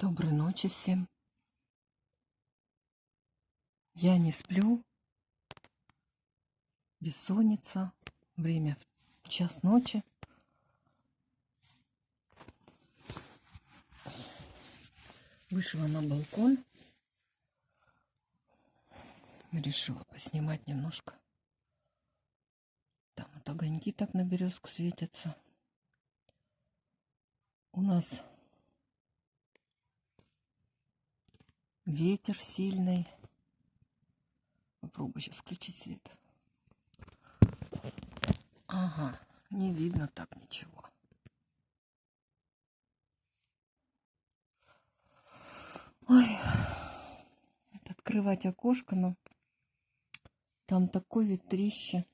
Доброй ночи всем. Я не сплю. Бессонница. Время в час ночи. Вышла на балкон. Решила поснимать немножко. Там вот огоньки так на березку светятся. У нас ветер сильный. Попробую сейчас включить свет. Ага, не видно так ничего. Ой, открывать окошко, но там такое ветрище.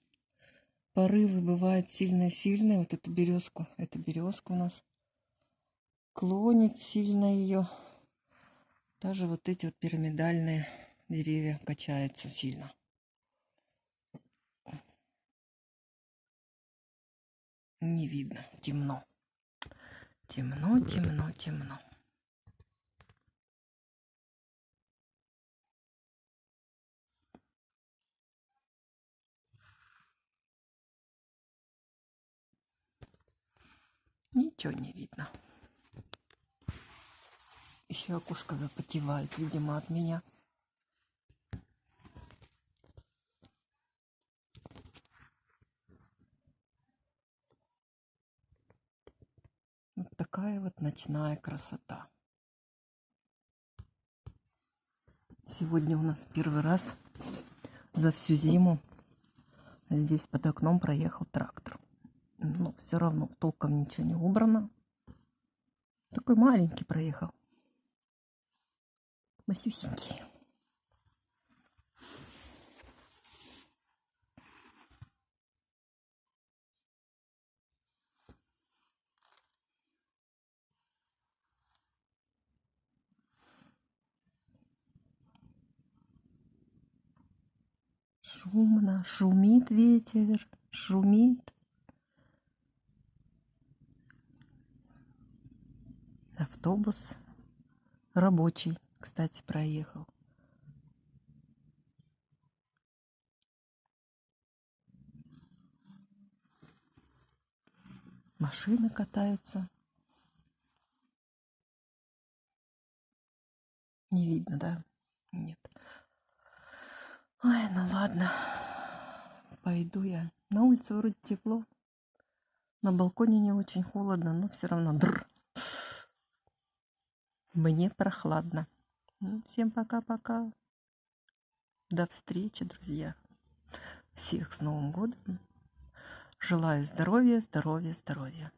Порывы бывают сильные-сильные. Вот эту березку. Эта березка у нас клонит сильно ее. Даже вот эти вот пирамидальные деревья качаются сильно. Не видно. Темно. Темно, темно, темно. Ничего не видно. Еще окошко запотевает, видимо, от меня. Вот такая вот ночная красота. Сегодня у нас первый раз за всю зиму здесь под окном проехал трактор. Но все равно толком ничего не убрано. Такой маленький проехал. Масюсенький. Шумно, шумит ветер, шумит. Автобус рабочий, кстати, проехал. Машины катаются. Не видно, да? Нет. Ой, ну ладно. Пойду я. На улице вроде тепло. На балконе не очень холодно, но все равно. Мне прохладно. Всем пока-пока. До встречи, друзья. Всех с Новым годом. Желаю здоровья, здоровья, здоровья.